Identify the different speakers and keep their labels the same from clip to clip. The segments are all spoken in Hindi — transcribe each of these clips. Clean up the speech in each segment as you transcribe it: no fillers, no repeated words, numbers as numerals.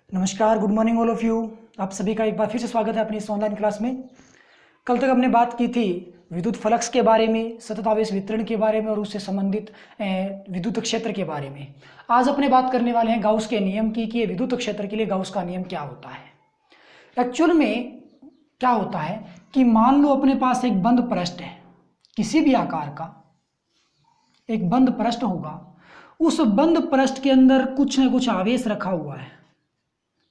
Speaker 1: नमस्कार, good morning all of you. आप सभी का एक बार फिर से स्वागत है अपनी इस ऑनलाइन क्लास में। कल तक हमने बात की थी विद्युत फ्लक्स के बारे में, सतत आवेश वितरण के बारे में और उससे संबंधित विद्युत क्षेत्र के बारे में। आज अपने बात करने वाले हैं गाउस के नियम की कि विद्युत क्षेत्र के लिए गाउस का नियम क्या होता है। एक्चुअल में क्या होता है कि मान लो अपने पास एक बंद पृष्ठ है, किसी भी आकार का एक बंद पृष्ठ होगा। उस बंद पृष्ठ के अंदर कुछ न कुछ आवेश रखा हुआ है,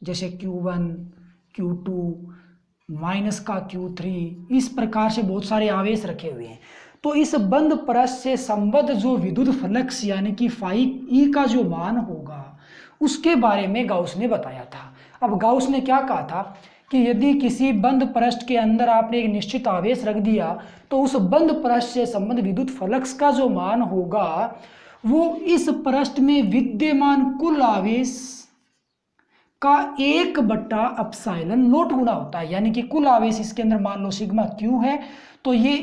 Speaker 1: जैसे Q1, Q2, माइनस का Q3, इस प्रकार से बहुत सारे आवेश रखे हुए हैं। तो इस बंद पृष्ठ से संबद्ध जो विद्युत फ्लक्स यानी कि फाई ई का जो मान होगा उसके बारे में गाउस ने बताया था। अब गाउस ने क्या कहा था कि यदि किसी बंद पृष्ठ के अंदर आपने एक निश्चित आवेश रख दिया तो उस बंद पृष्ठ से संबद्ध विद्युत फ्लक्स का जो मान होगा वो इस पृष्ठ में विद्यमान कुल आवेश का 1/ε0 गुना होता है। यानी कि कुल आवेश इसके अंदर मान लो सिग्मा क्यू है, तो ये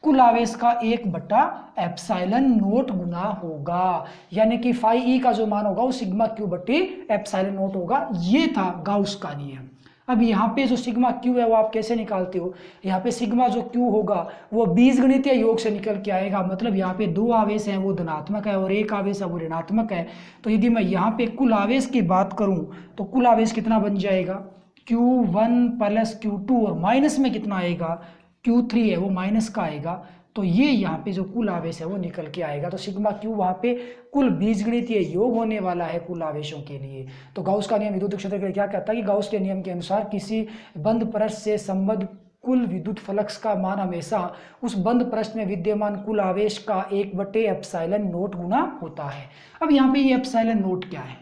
Speaker 1: कुल आवेश का 1/ε0 गुना होगा। यानी कि फाई ई का जो मान होगा वो सिग्मा क्यू बटे ε0 होगा। ये था गाउस का नियम। अब यहाँ पे जो सिग्मा क्यू है वो आप कैसे निकालते हो? यहाँ पे सिग्मा जो क्यू होगा वो बीजगणितीय योग से निकल के आएगा। मतलब यहाँ पे दो आवेश हैं वो धनात्मक है और एक आवेश है वो ऋणात्मक है। तो यदि मैं यहाँ पे कुल आवेश की बात करूँ तो कुल आवेश कितना बन जाएगा? Q1 प्लस Q2 और माइनस में कितना आएगा? Q3 है वो माइनस का आएगा। तो ये यहाँ पे जो कुल आवेश है वो निकल के आएगा। तो सिग्मा क्यू वहाँ पे कुल बीजगणितीय योग होने वाला है कुल आवेशों के लिए। तो गाउस का नियम विद्युत क्षेत्र के लिए क्या कहता है कि गाउस के नियम के अनुसार किसी बंद पृष्ठ से संबद्ध कुल विद्युत फ्लक्स का मान हमेशा उस बंद पृष्ठ में विद्यमान कुल आवेश का 1/ε0 गुना होता है। अब यहाँ पे ये ε0 क्या है?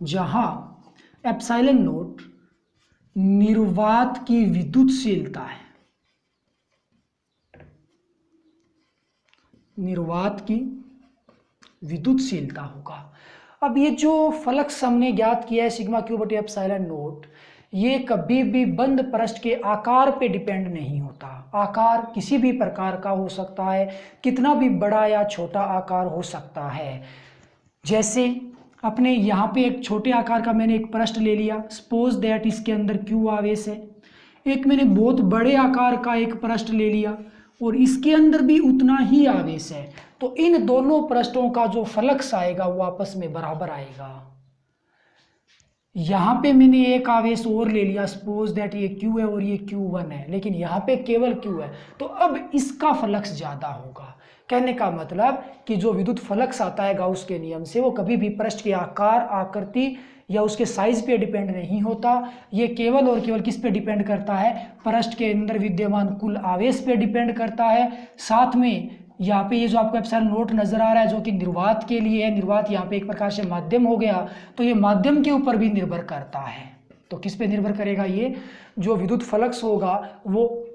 Speaker 1: जहाँ ε0 निर्वात की विद्युतशीलता है, निर्वात की विद्युतशीलता होगा। अब ये जो फ्लक्स हमने ज्ञात किया है सिग्मा क्यू बटे ε0, ये कभी भी बंद पृष्ठ के आकार पे डिपेंड नहीं होता। आकार किसी भी प्रकार का हो सकता है, कितना भी बड़ा या छोटा आकार हो सकता है। जैसे अपने यहाँ पे एक छोटे आकार का मैंने एक पृष्ठ ले लिया, सपोज दैट इसके अंदर क्यू आवेश है। एक मैंने बहुत बड़े आकार का एक पृष्ठ ले लिया और इसके अंदर भी उतना ही आवेश है। तो इन दोनों पृष्ठों का जो फ्लक्स आएगा वो आपस में बराबर आएगा। यहाँ पे मैंने एक आवेश और ले लिया, सपोज दैट ये Q है और ये Q1 है, लेकिन यहाँ पे केवल Q है, तो अब इसका फ्लक्स ज़्यादा होगा। कहने का मतलब कि जो विद्युत फ्लक्स आता है गाउस के नियम से वो कभी भी पृष्ठ के आकार, आकृति या उसके साइज पे डिपेंड नहीं होता। ये केवल और केवल किस पे डिपेंड करता है? पृष्ठ के अंदर विद्यमान कुल आवेश पे डिपेंड करता है। साथ में यहाँ पे ये जो आपको ε0 नजर आ रहा है जो कि निर्वात के लिए है, निर्वात यहाँ पे एक प्रकार से माध्यम हो गया, तो ये माध्यम के ऊपर भी निर्भर करता है। तो किस पे निर्भर करेगा? ये जो विद्युत फ्लक्स होगा वो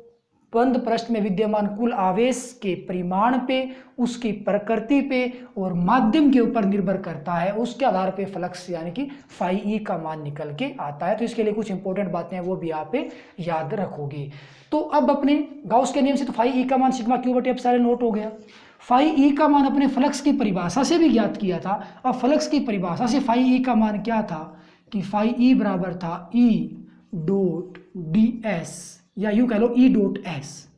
Speaker 1: बंद पृष्ठ में विद्यमान कुल आवेश के परिमाण पे, उसकी प्रकृति पे और माध्यम के ऊपर निर्भर करता है। उसके आधार पे फ्लक्स यानी कि फाई ई का मान निकल के आता है। तो इसके लिए कुछ इंपॉर्टेंट बातें हैं वो भी आप याद रखोगे। तो अब अपने गाउस के नियम से तो फाई ई का मान सिग्मा क्यू बटे ε0 हो गया। फाई ई का मान अपने फ्लक्स की परिभाषा से भी ज्ञात किया था। अब फ्लक्स की परिभाषा से फाई ई का मान क्या था कि फाई ई बराबर था E डॉट ds या यूं कह लो E डॉट s।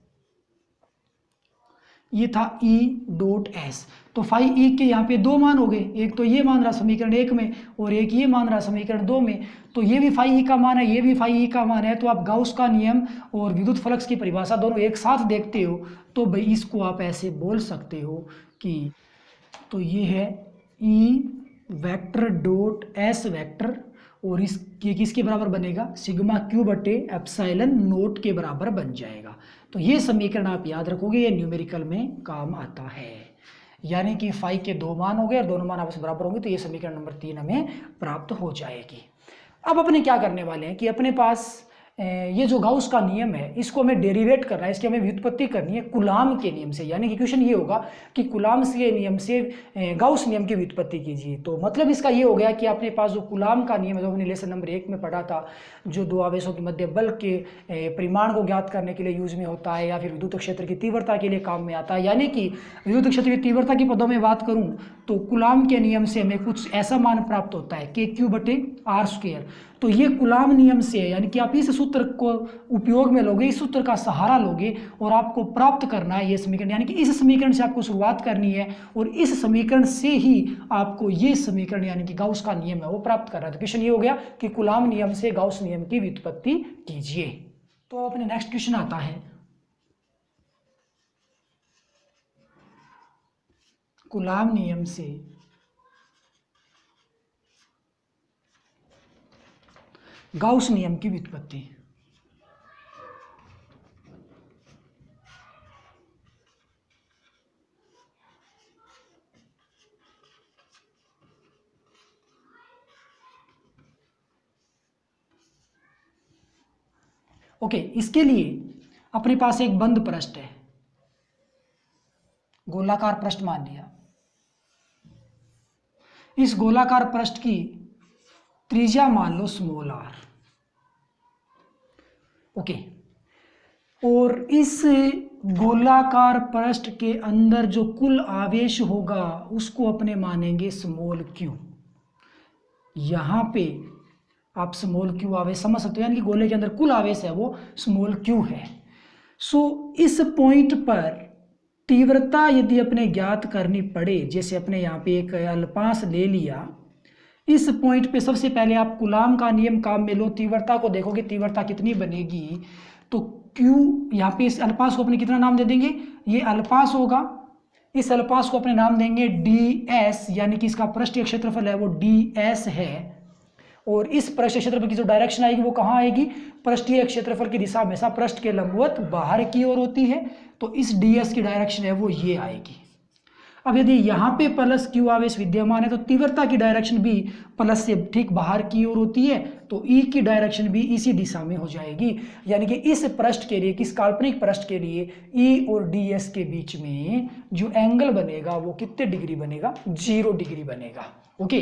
Speaker 1: ये था E डॉट s। तो फाई ई के यहाँ पे दो मान हो गए, एक तो ये मान रहा समीकरण 1 में और एक ये मान रहा समीकरण 2 में। तो ये भी फाई ई का मान है, ये भी फाई ई का मान है। तो आप गाउस का नियम और विद्युत फ्लक्स की परिभाषा दोनों एक साथ देखते हो तो भाई इसको आप ऐसे बोल सकते हो कि तो ये है E vector dot s vector और इसके किसके बराबर बनेगा? सिग्मा क्यू बटे ε0 के बराबर बन जाएगा। तो ये समीकरण आप याद रखोगे, ये न्यूमेरिकल में काम आता है। यानी कि फाई के दो मान हो गए और दोनों मान आपस में बराबर होंगे, तो ये समीकरण नंबर 3 हमें प्राप्त हो जाएगी। अब अपने क्या करने वाले हैं कि अपने पास ये जो गाउस का नियम है इसको हमें डेरिवेट करना है, इसकी हमें व्युत्पत्ति करनी है कूलाम के नियम से। यानी कि क्वेश्चन ये होगा कि कूलाम के नियम से गाउस नियम की व्युत्पत्ति कीजिए। तो मतलब इसका ये हो गया कि अपने पास जो कूलाम का नियम है, जो हमने लेसन नंबर 1 में पढ़ा था, जो दो आवेशों के मध्य बल के परिमाण को ज्ञात करने के लिए यूज में होता है या फिर विद्युत क्षेत्र की तीव्रता के लिए काम में आता है। यानी कि विद्युत क्षेत्र की तीव्रता की पदों में बात करूं तो कूलाम के नियम से हमें कुछ ऐसा मान प्राप्त होता है KQ/R²। तो ये कूलाम नियम से, यानी कि आप इस सूत्र को उपयोग में लोगे, इस सूत्र का सहारा लोगे और आपको प्राप्त करना है ये समीकरण। यानी कि इस समीकरण से आपको शुरुआत करनी है और इस समीकरण से ही आपको ये समीकरण यानी कि गाउस का नियम है वो प्राप्त करना है। तो क्वेश्चन ये हो गया कि कूलाम नियम से गाउस नियम की व्युत्पत्ति कीजिए। तो अपने नेक्स्ट क्वेश्चन आता है कूलाम नियम से गाउस नियम की व्युत्पत्ति। ओके, इसके लिए अपने पास एक बंद पृष्ठ है, गोलाकार पृष्ठ मान लिया। इस गोलाकार पृष्ठ की त्रिज्या मान लो स्मॉल r। ओके, और इस गोलाकार पृष्ठ के अंदर जो कुल आवेश होगा उसको अपने मानेंगे स्मॉल q। यहां पे आप स्मॉल q आवेश समझ सकते हो, यानी कि गोले के अंदर कुल आवेश है वो स्मॉल q है। सो इस पॉइंट पर तीव्रता यदि अपने ज्ञात करनी पड़े, जैसे अपने यहाँ पे एक अल्पांश ले लिया, इस पॉइंट पे सबसे पहले आप कूलाम का नियम काम में लो, तीव्रता को देखोगे तीव्रता कितनी बनेगी। तो Q यहाँ पे इस अल्पांश को अपने कितना नाम दे देंगे, ये अल्पांश होगा, इस अल्पांश को अपने नाम देंगे ds, यानी कि इसका पृष्ठीय क्षेत्रफल है वो ds है। और इस पृष्ठीय क्षेत्रफल की जो डायरेक्शन आएगी वो कहाँ आएगी, पृष्ठीय क्षेत्रफल की दिशा हमेशा पृष्ठ के लंबवत बाहर की ओर होती है, तो इस ds की डायरेक्शन है वो ये आएगी। अब यदि यहाँ पे प्लस q आवेश विद्यमान है तो तीव्रता की डायरेक्शन भी प्लस से ठीक बाहर की ओर होती है, तो E की डायरेक्शन भी इसी दिशा में हो जाएगी। यानी कि इस पृष्ठ के लिए, किस काल्पनिक पृष्ठ के लिए E और ds के बीच में जो एंगल बनेगा वो कितने डिग्री बनेगा, 0 डिग्री बनेगा। ओके,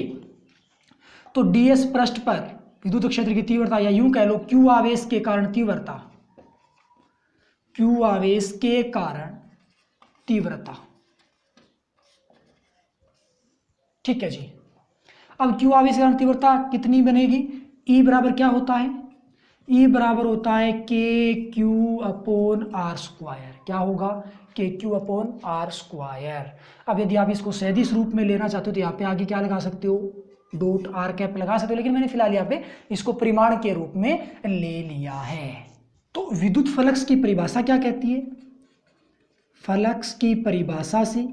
Speaker 1: तो ds पृष्ठ पर विद्युत क्षेत्र की तीव्रता, या यूं कह लो q आवेश के कारण तीव्रता, q आवेश के कारण तीव्रता, ठीक है जी। अब q आवेश के कारण तीव्रता कितनी बनेगी, E बराबर क्या होता है, E बराबर होता है KQ/R²। क्या होगा, KQ/R²। अब यदि आप इसको सदिश रूप में लेना चाहते हो तो यहाँ पे आगे क्या लगा सकते हो, डॉट r लगा सकते हो, लेकिन मैंने फिलहाल यहाँ पे इसको परिमाण के रूप में ले लिया है। तो विद्युत फ्लक्स की परिभाषा क्या कहती है, फ्लक्स की परिभाषा से,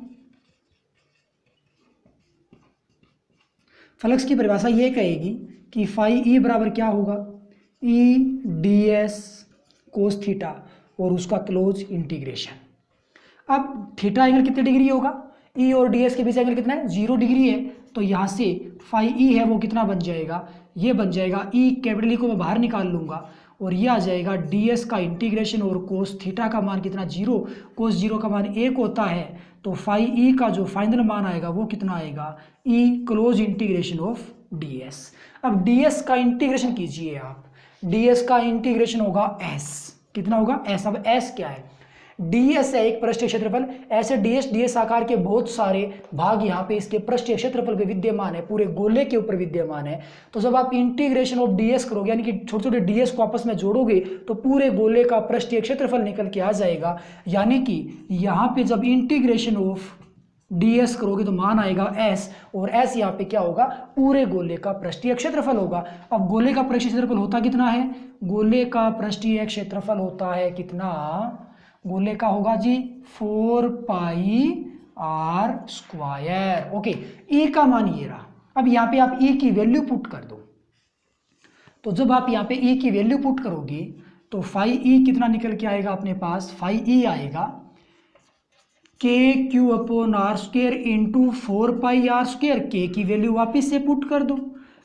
Speaker 1: फ्लक्स की परिभाषा ये कहेगी कि फाई E बराबर क्या होगा, E ds कोस थीटा और उसका क्लोज इंटीग्रेशन। अब थीटा एंगल कितने डिग्री होगा, E और ds के बीच एंगल कितना है, 0 डिग्री है, तो यहाँ से फाई E है वो कितना बन जाएगा, ये बन जाएगा E कैपिटल E को मैं बाहर निकाल लूँगा और ये आ जाएगा ds का इंटीग्रेशन और कोस थीटा का मान कितना, 0, कोस 0 का मान 1 होता है, तो फाई E का जो फाइनल मान आएगा वो कितना आएगा, E close integration of ds। अब ds का इंटीग्रेशन कीजिए आप, ds का इंटीग्रेशन होगा s, कितना होगा s। अब s क्या है, ds है एक पृष्ठीय क्षेत्रफल, ऐसे ds आकार के बहुत सारे भाग यहाँ पे इसके पृष्ठीय क्षेत्रफल पे विद्यमान है, पूरे गोले के ऊपर विद्यमान है। तो जब आप इंटीग्रेशन ऑफ ds करोगे, यानी कि छोटे छोटे ds को आपस में जोड़ोगे तो पूरे गोले का पृष्ठीय क्षेत्रफल निकल के आ जाएगा। यानी कि यहाँ पे जब इंटीग्रेशन ऑफ ds करोगे तो मान आएगा s, और s यहाँ पे क्या होगा, पूरे गोले का पृष्ठीय क्षेत्रफल होगा। अब गोले का पृष्ठीय क्षेत्रफल होता कितना है, गोले का पृष्ठीय क्षेत्रफल होता है कितना, गोले का होगा जी 4πr²। ओके, E का मान ये रहा। अब यहाँ पे आप E की वैल्यू पुट कर दो, तो जब आप यहाँ पे E की वैल्यू पुट करोगे तो फाई E कितना निकल के आएगा अपने पास, फाई E आएगा KQ/R² इंटू 4πr²। K की वैल्यू वापिस से पुट कर दो,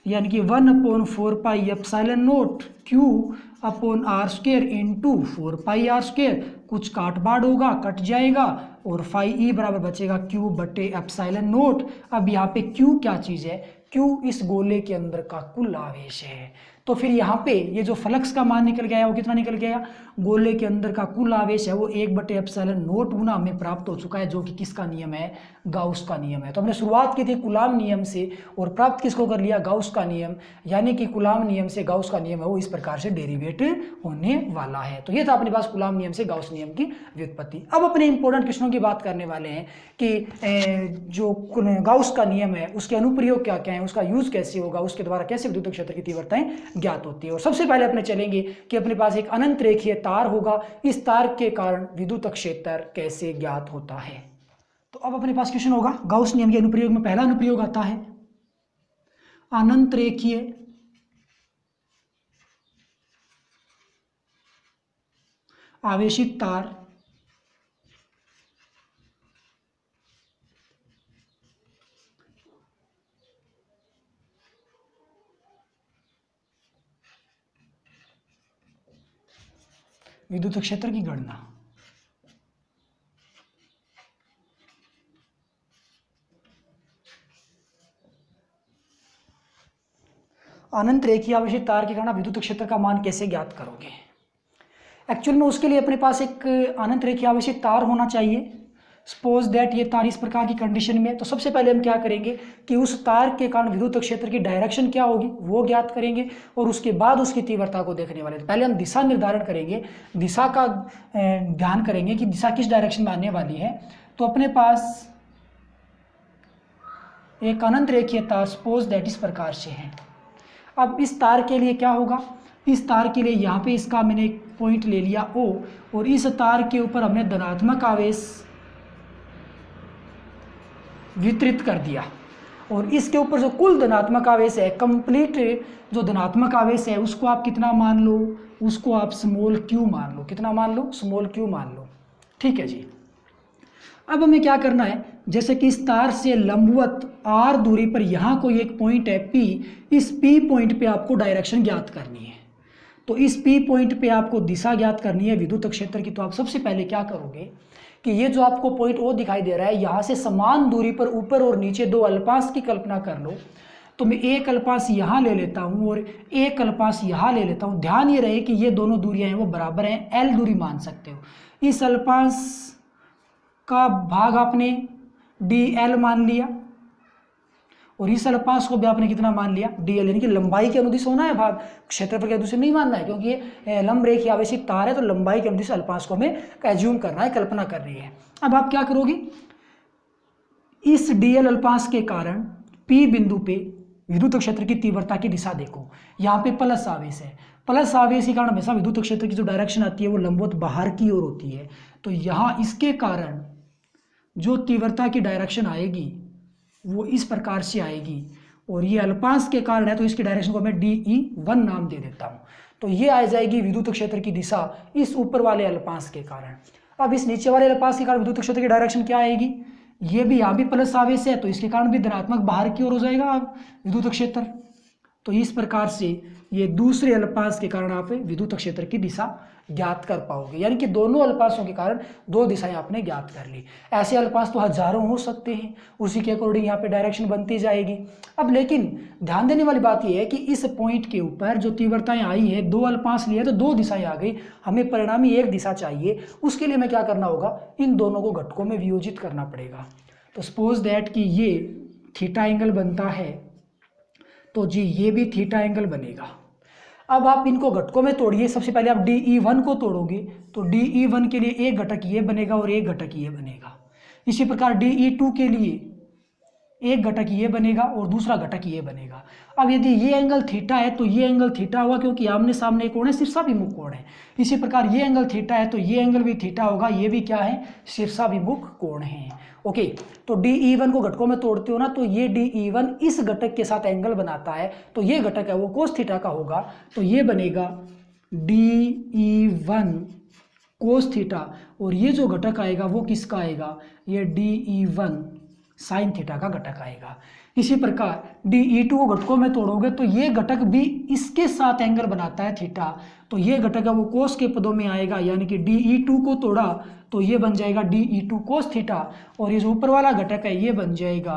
Speaker 1: यानी कि 1/4πε0 Q/r² इंटू 4πr²। कुछ काट बाड़ होगा, कट जाएगा और फाई ई बराबर बचेगा Q/ε0। अब यहाँ पे Q क्या चीज़ है? Q इस गोले के अंदर का कुल आवेश है। तो फिर यहाँ पे ये जो फ्लक्स का मान निकल गया है वो कितना निकल गया? गोले के अंदर का कुल आवेश है वो 1/ε0 गुना हमें प्राप्त हो चुका है, जो कि किसका नियम है? गाउस का नियम है। तो हमने शुरुआत की थी कूलाम नियम से और प्राप्त किसको कर लिया? गाउस का नियम। यानी कि कूलाम नियम से गाउस का नियम है वो इस प्रकार से डेरिवेट होने वाला है। तो ये था अपने पास कूलाम नियम से गाउस नियम की व्युत्पत्ति। अब अपने इंपॉर्टेंट क्वेश्चनों की बात करने वाले हैं कि जो गाउस का नियम है उसके अनुप्रयोग क्या क्या है, उसका यूज कैसे होगा, उसके द्वारा कैसे विद्युत क्षेत्र की तीव्रताएं ज्ञात होती है। और सबसे पहले अपने चलेंगे कि अपने पास एक अनंत रेखीय तार होगा, इस तार के कारण विद्युत क्षेत्र कैसे ज्ञात होता है। तो अब अपने पास क्वेश्चन होगा गाउस नियम के अनुप्रयोग में पहला अनुप्रयोग आता है अनंत रेखीय आवेशित तार विद्युत क्षेत्र की गणना। अनंत रेखीय आवेशित तार के कारण विद्युत क्षेत्र का मान कैसे ज्ञात करोगे? एक्चुअल में उसके लिए अपने पास एक अनंत रेखीय आवेशित तार होना चाहिए। सपोज दैट ये तार इस प्रकार की कंडीशन में है, तो सबसे पहले हम क्या करेंगे कि उस तार के कारण विद्युत क्षेत्र की डायरेक्शन क्या होगी वो ज्ञात करेंगे और उसके बाद उसकी तीव्रता को देखने वाले। पहले हम दिशा निर्धारण करेंगे, दिशा का ध्यान करेंगे कि दिशा किस डायरेक्शन में आने वाली है। तो अपने पास एक अनंत रेखीय तार सपोज दैट इस प्रकार से है। अब इस तार के लिए क्या होगा? इस तार के लिए यहाँ पे इसका मैंने एक पॉइंट ले लिया O और इस तार के ऊपर हमने धनात्मक आवेश वितरित कर दिया और इसके ऊपर जो कुल धनात्मक आवेश है, कंप्लीट जो धनात्मक आवेश है उसको आप कितना मान लो? उसको आप स्मॉल q मान लो। कितना मान लो? स्मॉल q मान लो। ठीक है जी। अब हमें क्या करना है, जैसे कि इस तार से लंबवत r दूरी पर यहाँ कोई एक पॉइंट है P, इस P पॉइंट पे आपको डायरेक्शन ज्ञात करनी है। तो इस P पॉइंट पे आपको दिशा ज्ञात करनी है विद्युत क्षेत्र की। तो आप सबसे पहले क्या करोगे कि ये जो आपको पॉइंट O दिखाई दे रहा है, यहाँ से समान दूरी पर ऊपर और नीचे दो अल्पांश की कल्पना कर लो। तो मैं एक अल्पांश यहाँ ले लेता हूँ और एक अल्पांश यहाँ ले लेता हूँ। ध्यान ये रहे कि ये दोनों दूरियाँ हैं वो बराबर हैं, L दूरी मान सकते हो। इस अल्पांश का भाग आपने dl मान लिया और इस अल्पांश को भी आपने कितना मान लिया? dl, यानी कि लंबाई के अनुदिश होना है भाग, क्षेत्रफल के अनुदिश नहीं मानना है, क्योंकि ये लंब रेखीय आवेशित तार है तो लंबाई के अनुदिश अल्पांश को हमें एज्यूम करना है, कल्पना कर रही है। अब आप क्या करोगे, इस dl अल्पांश के कारण P बिंदु पे विद्युत क्षेत्र की तीव्रता की दिशा देखो। यहाँ पे प्लस आवेश है, प्लस आवेश के कारण हमेशा विद्युत क्षेत्र की जो डायरेक्शन आती है वो लंबवत बाहर की ओर होती है। तो यहाँ इसके कारण जो तीव्रता की डायरेक्शन आएगी वो इस प्रकार से आएगी और ये अल्पांश के कारण है तो इसकी डायरेक्शन को मैं DE1 नाम दे देता हूँ। तो ये आ जाएगी विद्युत क्षेत्र की दिशा इस ऊपर वाले अल्पांश के कारण। अब इस नीचे वाले अल्पांश के कारण विद्युत क्षेत्र की डायरेक्शन क्या आएगी? ये भी यहाँ भी प्लस आवेश है तो इसके कारण भी धनात्मक बाहर की ओर हो जाएगा विद्युत क्षेत्र। तो इस प्रकार से ये दूसरे अल्पांश के कारण आप विद्युत क्षेत्र की दिशा ज्ञात कर पाओगे, यानी कि दोनों अल्पांशों के कारण दो दिशाएं आपने ज्ञात कर ली। ऐसे अल्पांश तो हजारों हो सकते हैं, उसी के अकॉर्डिंग यहाँ पे डायरेक्शन बनती जाएगी। अब लेकिन ध्यान देने वाली बात यह है कि इस पॉइंट के ऊपर जो तीव्रताएं आई है, दो अल्पांश लिए तो दो दिशाएं आ गई, हमें परिणामी एक दिशा चाहिए। उसके लिए हमें क्या करना होगा, इन दोनों को घटकों में वियोजित करना पड़ेगा। तो सपोज दैट कि ये थीटा एंगल बनता है तो जी ये भी थीटा एंगल बनेगा। अब आप इनको घटकों में तोड़िए। सबसे पहले आप DE1 को तोड़ोगे तो DE1 के लिए एक घटक ये बनेगा और एक घटक ये बनेगा। इसी प्रकार DE2 के लिए एक घटक ये बनेगा और दूसरा घटक ये बनेगा। अब यदि ये एंगल थीटा है तो ये एंगल थीटा होगा, क्योंकि आमने सामने कोण है, शीर्षाभिमुख कोण है। इसी प्रकार ये एंगल थीटा है तो ये एंगल भी थीटा होगा, ये भी क्या है, शीर्षाभिमुख कोण है। ओके, तो DE1 को घटकों में तोड़ते हो ना तो ये DE1 इस घटक के साथ एंगल बनाता है, तो ये घटक है वो कोस थीटा का होगा, तो ये बनेगा DE1 कोस थीटा और ये जो घटक आएगा वो किसका आएगा, ये DE1 साइन थीटा का घटक आएगा। इसी प्रकार DE2 को घटकों में तोड़ोगे तो ये घटक भी इसके साथ एंगल बनाता है थीटा, तो ये घटक है वो कोस के पदों में आएगा, यानी कि DE2 को तोड़ा तो ये बन जाएगा DE2 कोस थीटा, और ये जो ऊपर वाला घटक है ये बन जाएगा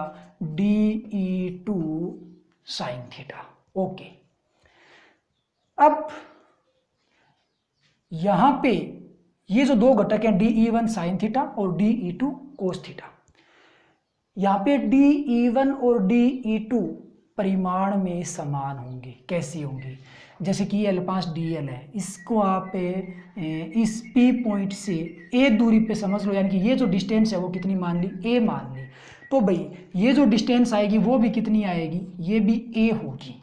Speaker 1: DE2 साइन थीटा। ओके, अब यहां पे ये जो दो घटक हैं DE1 साइन थीटा और DE2 कोस थीटा, यहाँ पे DE1 और DE2 परिमाण में समान होंगे। कैसे होंगे? जैसे कि L5 DL है, इसको आप इस P पॉइंट से A दूरी पे समझ लो, यानी कि ये जो डिस्टेंस है वो कितनी मान ली? A मान ली। तो भाई ये जो डिस्टेंस आएगी वो भी कितनी आएगी? ये भी A होगी।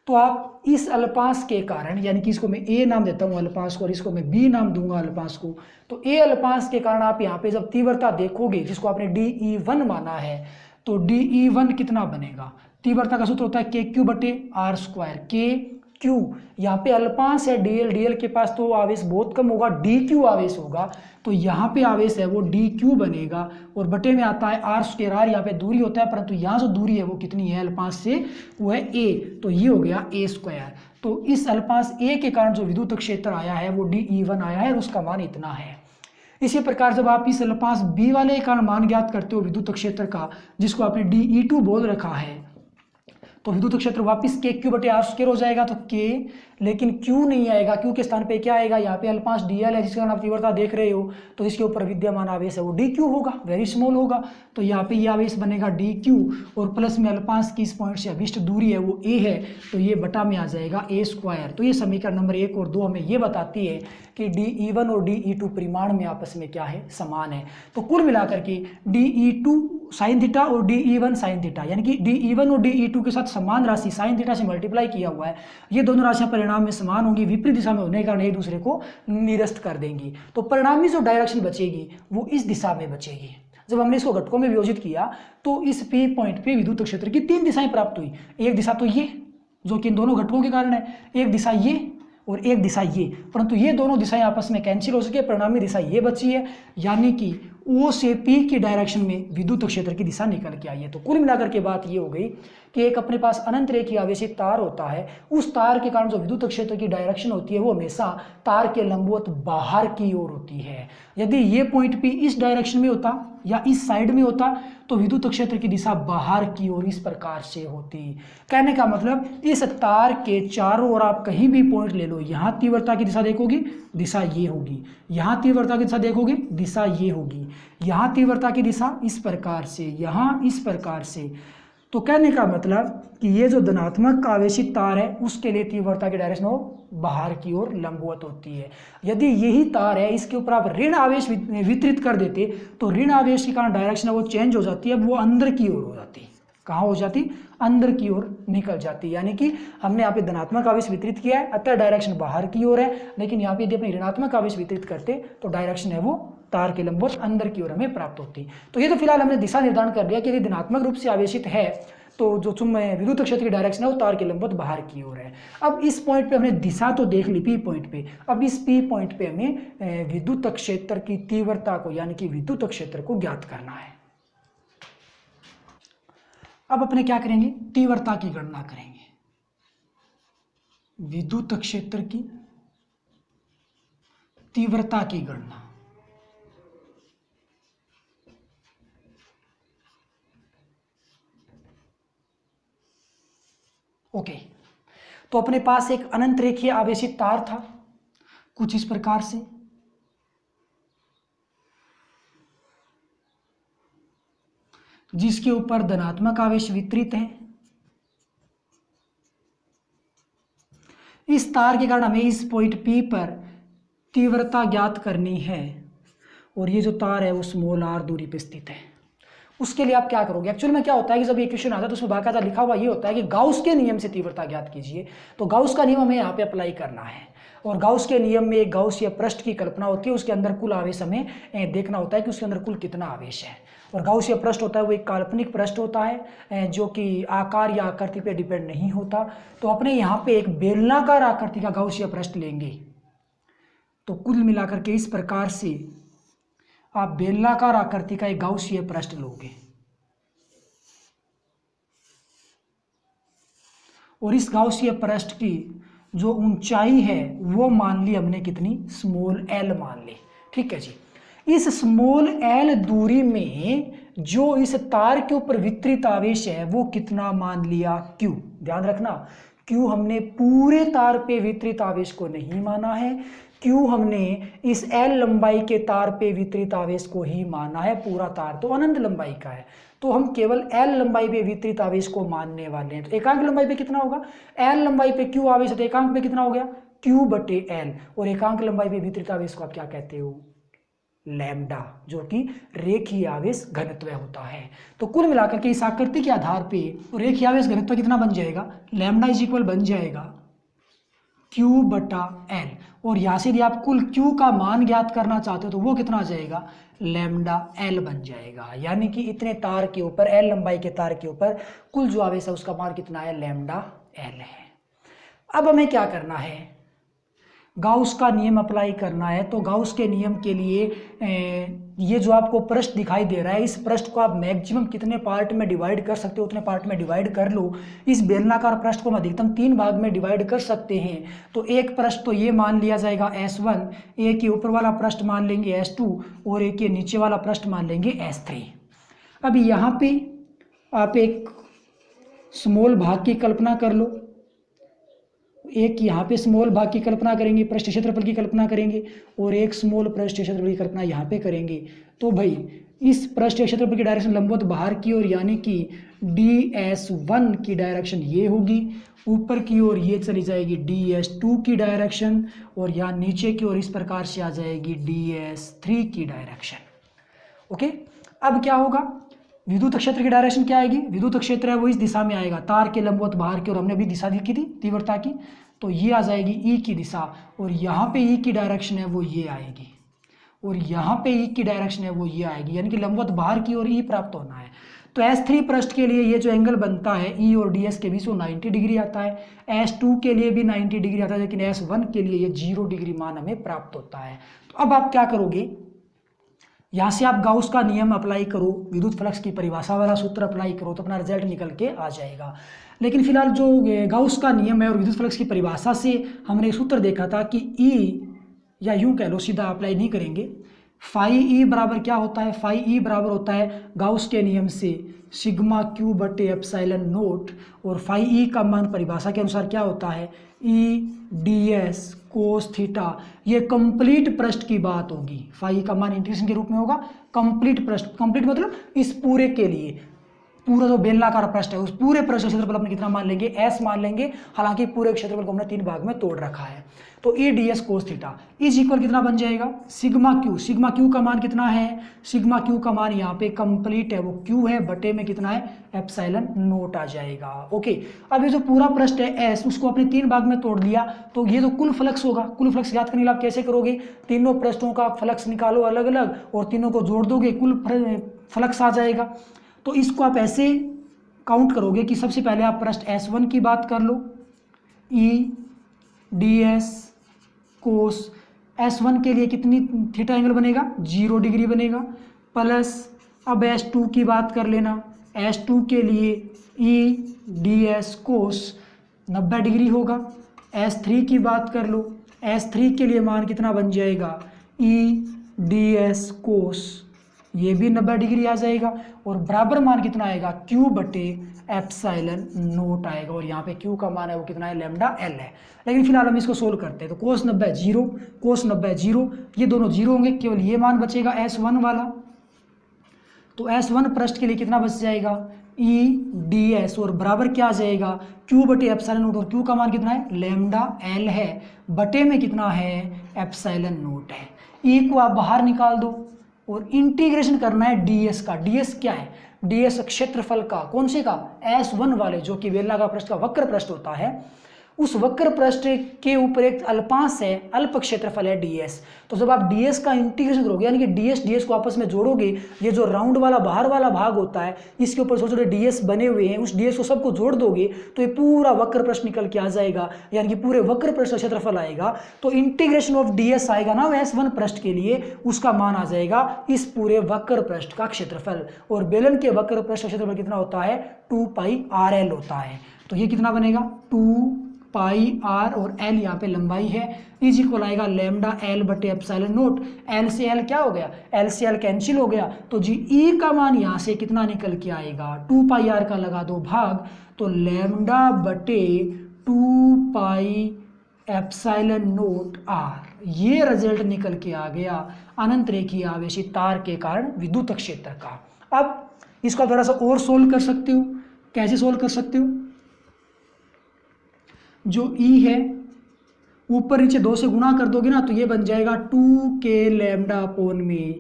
Speaker 1: तो आप इस अल्पांश के कारण, यानी कि इसको मैं A नाम देता हूँ अल्पांश को, और इसको मैं B नाम दूंगा अल्पांश को, तो A अल्पांश के कारण आप यहाँ पे जब तीव्रता देखोगे जिसको आपने DE1 माना है, तो DE1 कितना बनेगा? तीव्रता का सूत्र होता है KQ/R²। KQ यहाँ पे अल्पांश है DL के पास तो आवेश बहुत कम होगा, DQ आवेश होगा, तो यहाँ पे आवेश है वो DQ बनेगा, और बटे में आता है R²। R यहाँ पे दूरी होता है, परंतु यहाँ जो दूरी है वो कितनी है अल्पांश से? वो है A, तो ये हो गया A²। तो इस अल्पांश A के कारण जो विद्युत क्षेत्र आया है वो DE1 आया है, और उसका मान इतना है। इसी प्रकार जब आप इस अल्पांश B वाले के कारण मान ज्ञात करते हो विद्युत क्षेत्र का, जिसको आपने DE2 बोल रखा है, तो विद्युत क्षेत्र वापिस KQ/R² हो जाएगा। तो K, लेकिन Q नहीं आएगा, Q के स्थान पे क्या आएगा? यहाँ पे अल्पांश DL है जिसके कारण आप तीव्रता देख रहे हो, तो इसके ऊपर विद्यमान आवेश है वो DQ होगा, वेरी स्मॉल होगा, तो यहाँ पे ये आवेश बनेगा DQ, और प्लस में अल्पांश की इस पॉइंट से अभिष्ट दूरी है वो A है, तो ये बटा में आ जाएगा A²। तो ये समीकरण नंबर 1 और 2 हमें ये बताती है कि DE1 और DE2 परिमाण में आपस में क्या है? समान है। तो कुल मिलाकर के DE2 साइन थीटा और DE1 साइन थीटा, यानी कि DE1 और DE2 के साथ समान राशि साइन थीटा से मल्टीप्लाई किया हुआ है, ये दोनों राशियां परिणाम में समान होंगी, विपरीत दिशा में होने के कारण एक दूसरे को निरस्त कर देंगी, तो परिणामी जो डायरेक्शन बचेगी वो इस दिशा में बचेगी। जब हमने इसको घटकों में वियोजित किया तो इस P पॉइंट पे विद्युत क्षेत्र की 3 दिशाएं प्राप्त हुई। एक दिशा तो ये जो कि इन दोनों घटकों के कारण है, एक दिशा ये और एक दिशा ये, परंतु ये दोनों दिशाएं आपस में कैंसिल हो सके, परिणामी दिशा ये बची है, यानी कि O से P की डायरेक्शन में विद्युत क्षेत्र की दिशा निकल के आई है। तो कुल मिलाकर के बात ये हो गई कि एक अपने पास अनंत रेखीय आवेशित तार होता है, उस तार के कारण जो विद्युत क्षेत्र की डायरेक्शन होती है वो हमेशा तार के लंबवत बाहर की ओर होती है। यदि ये पॉइंट P इस डायरेक्शन में होता या इस साइड में होता तो विद्युत क्षेत्र की दिशा बाहर की ओर इस प्रकार से होती। कहने का मतलब इस तार के चारों ओर आप कहीं भी पॉइंट ले लो, यहाँ तीव्रता की दिशा देखोगे दिशा ये होगी, यहाँ तीव्रता की दिशा देखोगे दिशा ये होगी, यहाँ तीव्रता की दिशा इस प्रकार से, यहाँ इस प्रकार से। तो कहने का मतलब कि ये जो धनात्मक आवेशित तार है उसके लिए तीव्रता की डायरेक्शन हो बाहर की ओर लंबवत होती है। यदि यही तार है इसके ऊपर आप ऋण आवेश वितरित कर देते तो ऋण आवेश के कारण डायरेक्शन वो चेंज हो जाती है, वो अंदर की ओर हो जाती। कहाँ हो जाती? अंदर की ओर निकल जाती। यानी कि हमने यहाँ पे धनात्मक आवेश वितरित किया है, अतः डायरेक्शन बाहर की ओर है, लेकिन यहाँ पे यदि अपनी ऋणात्मक आवेश वितरित करते तो डायरेक्शन है वो तार के लंबवत अंदर की ओर हमें प्राप्त होती। तो ये तो फिलहाल हमने दिशा निर्धारण कर लिया कि यदि धनात्मक रूप से आवेशित है तो जो विद्युत क्षेत्र की डायरेक्शन है वो तार के लंबवत बाहर की ओर है। अब इस पॉइंट पे हमने दिशा तो देख ली P पॉइंट पे, अब इस P पॉइंट पे हमें विद्युत क्षेत्र की तीव्रता को यानी कि विद्युत क्षेत्र को ज्ञात करना है। अब अपने क्या करेंगे? तीव्रता की गणना करेंगे। विद्युत क्षेत्र की तीव्रता की गणना, ओके। तो अपने पास एक अनंत रेखीय आवेशित तार था कुछ इस प्रकार से, जिसके ऊपर धनात्मक आवेश वितरित है। इस तार के कारण हमें इस पॉइंट P पर तीव्रता ज्ञात करनी है, और ये जो तार है वो स्मॉल r दूरी पे स्थित है। उसके लिए आप क्या करोगे? एक्चुअल में क्या होता है कि जब ये क्वेश्चन आता है तो उसमें बाकायदा लिखा हुआ ये होता है कि गाउस के नियम से तीव्रता ज्ञात कीजिए। तो गाउस का नियम हमें यहाँ पे अप्लाई करना है, और गाउस के नियम में एक गाउसीय पृष्ठ की कल्पना होती है, उसके अंदर कुल आवेश हमें देखना होता है कि उसके अंदर कुल कितना आवेश है। और गाउसीय पृष्ठ होता है वो एक काल्पनिक पृष्ठ होता है जो कि आकार या आकृति पे डिपेंड नहीं होता। तो अपने यहाँ पे एक बेलनाकार आकृति का गाउसीय पृष्ठ लेंगे, तो कुल मिलाकर के इस प्रकार से आप बेलनाकार आकृति का एक गाउसीय पृष्ठ लोगे। और इस गाउसीय पृष्ठ की जो ऊंचाई है वो मान ली हमने कितनी, स्मॉल एल मान ली। ठीक है जी। इस स्मॉल एल दूरी में जो इस तार के ऊपर वितरित आवेश है वो कितना मान लिया, क्यू। ध्यान रखना, क्यू हमने पूरे तार पे वितरित आवेश को नहीं माना है, क्यू हमने इस एल लंबाई के तार पे वितरित आवेश को ही माना है। पूरा तार तो अनंत लंबाई का है, तो हम केवल एल लंबाई पे वितरित आवेश को मानने वाले हैं। तो एकांक लंबाई पे कितना होगा, एल लंबाई पे क्यू आवेश है तो एकांक पे कितना हो गया, क्यू बटे एल। और एकांक लंबाई पे वितरित आवेश को आप क्या कहते हो, लैम्डा, जो कि रेखीय आवेश घनत्व होता है। तो कुल मिलाकर के इस आकृति के आधार पे रेखीय आवेश घनत्व कितना बन जाएगा, लैम्डा इज इक्वल बन जाएगा Q बटा एल। और यहाँ से यदि आप कुल Q का मान ज्ञात करना चाहते हो तो वो कितना आ जाएगा, लैम्डा एल बन जाएगा। यानी कि इतने तार के ऊपर, एल लंबाई के तार के ऊपर कुल जो आवेश है उसका मान कितना है, लैम्डा एल है। अब हमें क्या करना है, गाउस का नियम अप्लाई करना है। तो गाउस के नियम के लिए ये जो आपको पृष्ठ दिखाई दे रहा है, इस पृष्ठ को आप मैक्सिमम कितने पार्ट में डिवाइड कर सकते हो उतने पार्ट में डिवाइड कर लो। इस बेलनाकार पृष्ठ को हम अधिकतम 3 भाग में डिवाइड कर सकते हैं। तो एक पृष्ठ तो ये मान लिया जाएगा S1, एक के ऊपर वाला पृष्ठ मान लेंगे S2 और एक के नीचे वाला पृष्ठ मान लेंगे S3। अब यहाँ पे आप एक स्मॉल भाग की कल्पना कर लो, एक यहाँ पे स्मॉल भाग की कल्पना करेंगे, पृष्ठ क्षेत्रफल की कल्पना करेंगे, और एक स्मॉल पृष्ठ क्षेत्रफल की कल्पना यहाँ पे करेंगे। तो भाई इस पृष्ठ क्षेत्रफल की डायरेक्शन लंबवत बाहर की ओर, यानी कि DS1 की डायरेक्शन ये होगी, ऊपर की ओर ये चली जाएगी DS2 की डायरेक्शन, और यहाँ नीचे की ओर इस प्रकार से आ जाएगी DS3 की डायरेक्शन। ओके, अब क्या होगा, विद्युत क्षेत्र की डायरेक्शन क्या आएगी, विद्युत क्षेत्र है वो इस दिशा में आएगा, तार के लंबवत बाहर की ओर, हमने अभी दिशा लिखी थी तीव्रता की, तो ये आ जाएगी ई की दिशा, और यहाँ पे ई की डायरेक्शन है वो ये आएगी, और यहाँ पे ई की डायरेक्शन है वो ये आएगी, यानी कि लंबवत बाहर की ओर ई प्राप्त होना है। तो S3 पृष्ठ के लिए ये जो एंगल बनता है ई और DS के बीच वो 90 डिग्री आता है, S2 के लिए भी 90 डिग्री आता है, लेकिन S1 के लिए ये 0 डिग्री मान हमें प्राप्त होता है। तो अब आप क्या करोगे, यहाँ से आप गाउस का नियम अप्लाई करो, विद्युत फ्लक्स की परिभाषा वाला सूत्र अप्लाई करो, तो अपना रिजल्ट निकल के आ जाएगा। लेकिन फिलहाल जो गाउस का नियम है और विद्युत फ्लक्स की परिभाषा से हमने सूत्र देखा था कि E, या यूं कह लो, सीधा अप्लाई नहीं करेंगे, फाई ई बराबर क्या होता है, फाई ई बराबर होता है गाउस के नियम से सिग्मा क्यू बटे एप्सिलॉन नोट, और फाई ई का मान परिभाषा के अनुसार क्या होता है, ई ds कोस थीटा। ये कंप्लीट पृष्ठ की बात होगी, फाई का मान इंटीग्रेशन के रूप में होगा कंप्लीट पृष्ठ, कंप्लीट मतलब इस पूरे के लिए, पूरा जो बेलनाकार पृष्ठ है उस पूरे पृष्ठ क्षेत्रफल अपने कितना मान लेंगे, S मान लेंगे। हालांकि पूरे क्षेत्रफल को हमने 3 भाग में तोड़ रखा है। तो ई ds cos theta is equal कितना बन जाएगा, सिग्मा क्यू। सिग्मा क्यू का मान कितना है, सिग्मा क्यू का मान यहाँ पे कंप्लीट है वो क्यू है, बटे में कितना है, एप्सिलॉन नोट आ जाएगा। ओके, अब ये जो पूरा पृष्ठ है S, उसको आपने 3 भाग में तोड़ दिया, तो ये जो कुल फ्लक्स होगा, कुल फ्लक्स याद करने के लिए आप कैसे करोगे, तीनों पृष्ठों का फ्लक्स निकालो अलग अलग और तीनों को जोड़ दोगे, कुल फ्लक्स आ जाएगा। तो इसको आप ऐसे काउंट करोगे कि सबसे पहले आप पृष्ठ S1 की बात कर लो, ई ds कोस S1 के लिए कितनी थीटा एंगल बनेगा, 0 डिग्री बनेगा, प्लस अब S2 की बात कर लेना, S2 के लिए ई ds कोस 90 डिग्री होगा। S3 की बात कर लो, S3 के लिए मान कितना बन जाएगा, ई ds कोस, ये भी 90 डिग्री आ जाएगा, और बराबर मान कितना आएगा, Q बटे एप्सिलॉन नोट आएगा, और यहाँ पे Q का मान है वो कितना है, लैम्डा L है। लेकिन फिलहाल हम इसको सोल्व करते हैं। तो कोस 90 0, कोस 90 0, ये दोनों 0 होंगे, केवल ये मान बचेगा S1 वाला। तो S1 पृष्ठ के लिए कितना बच जाएगा, ई ds, और बराबर क्या आ जाएगा, Q बटे एप्सिलॉन नोट, और Q का मान कितना है, लैम्डा L है, बटे में कितना है, एप्सिलॉन नोट है। E को आप बाहर निकाल दो और इंटीग्रेशन करना है ds का। ds क्या है, ds क्षेत्रफल का, कौन से का, S1 वाले, जो कि बेलनाकार पृष्ठ का वक्र पृष्ठ होता है, उस वक्र पृष्ठ के ऊपर एक अल्पांश है, अल्प क्षेत्रफल है ds। तो जब आप ds का इंटीग्रेशन करोगे, यानी कि ds को आपस में जोड़ोगे, ये जो राउंड वाला बाहर वाला भाग होता है इसके ऊपर छोटे छोटे ds बने हुए हैं, उस ds को सबको जोड़ दोगे तो ये पूरा वक्र पृष्ठ निकल के आ जाएगा, यानी कि पूरे वक्र पृष्ठ का क्षेत्रफल आएगा। तो इंटीग्रेशन ऑफ ds आएगा ना S1 पृष्ठ के लिए, उसका मान आ जाएगा इस पूरे वक्र पृष्ठ का क्षेत्रफल, और बेलन के वक्र पृष्ठ का क्षेत्रफल कितना होता है, 2 पाई RL होता है। तो ये कितना बनेगा 2 पाई आर और एल यहाँ पे लंबाई है, इज इक्वल आएगा लैम्डा एल बटे एप्सिलॉन नोट। एल से एल क्या हो गया, एल से एल कैंसिल हो गया, तो जी ई का मान यहाँ से कितना निकल के आएगा 2 पाई आर का लगा दो भाग, तो लैम्डा बटे 2 पाई एप्सिलॉन नोट आर, ये रिजल्ट निकल के आ गया अनंत रेखीय आवेशित तार के कारण विद्युत क्षेत्र का। अब इसको थोड़ा सा और सोल्व कर सकते हो, कैसे सोल्व कर सकते हो, जो ई है ऊपर नीचे 2 से गुणा कर दोगे ना तो ये बन जाएगा 2k लैम्डा अपोन में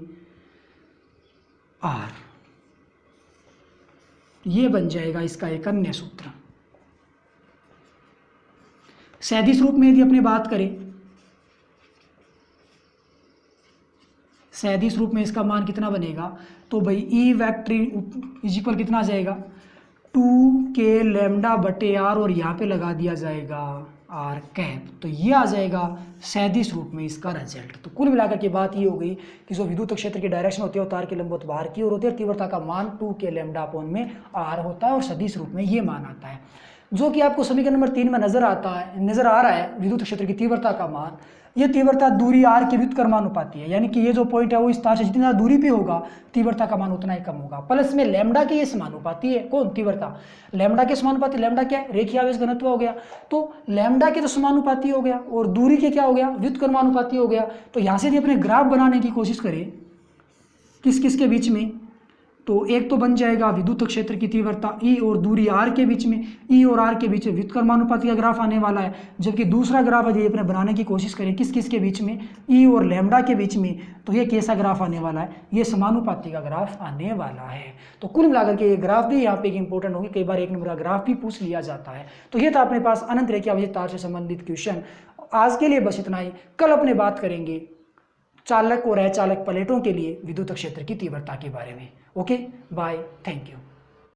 Speaker 1: आर, ये बन जाएगा इसका एक अन्य सूत्र। सैद्धांतिक रूप में यदि अपने बात करें, सैद्धांतिक रूप में इसका मान कितना बनेगा, तो भाई ई वेक्टर इज इक्वल कितना आ जाएगा 2k लैम्डा बटे आर और यहाँ पे लगा दिया जाएगा आर कैप, तो ये आ जाएगा सैद्धांतिक रूप में इसका रिजल्ट। तो कुल मिलाकर के बात ये हो गई कि जो विद्युत क्षेत्र की डायरेक्शन होती है वो तार के लंबवत बाहर की ओर होती है, तीव्रता का मान 2k लैम्डा अपोन में आर होता है और सदिश रूप में ये मान आता है, जो कि आपको समीकरण नंबर 3 में नजर आ रहा है। विद्युत क्षेत्र की तीव्रता का मान, ये तीव्रता दूरी आर के व्युत्क्रमानुपाती है, यानी कि ये जो पॉइंट है वो इस तार से जितनी ज़्यादा दूरी पे होगा तीव्रता का मान उतना ही कम होगा। प्लस में लैम्डा के ये समानुपाती है, कौन, तीव्रता, लैम्डा के समानुपाती, लैम्डा क्या है, रेखीय आवेश घनत्व हो गया, तो लैम्डा के तो समानुपाती हो गया और दूरी के क्या हो गया, व्युत्क्रमानुपाती हो गया। तो यहाँ से यदि अपने ग्राफ बनाने की कोशिश करें किस किस के बीच में, तो एक तो बन जाएगा विद्युत क्षेत्र की तीव्रता ई और दूरी आर के बीच में, ई और आर के बीच में व्युत्क्रमानुपाती का ग्राफ आने वाला है, जबकि दूसरा ग्राफ यदि अपने बनाने की कोशिश करें किस किस के बीच में, ई और लैम्डा के बीच में, तो ये कैसा ग्राफ आने वाला है, ये समानुपाती का ग्राफ आने वाला है। तो कुल मिलाकर के ये ग्राफ भी यहाँ पे एक इंपॉर्टेंट होगी, कई बार 1 नंबर का ग्राफ भी पूछ लिया जाता है। तो ये था अपने पास अनंत रेखीय आवेशित तार से संबंधित क्वेश्चन। आज के लिए बस इतना ही, कल अपने बात करेंगे चालक और अचालक प्लेटों के लिए विद्युत क्षेत्र की तीव्रता के बारे में। Okay, bye, thank you.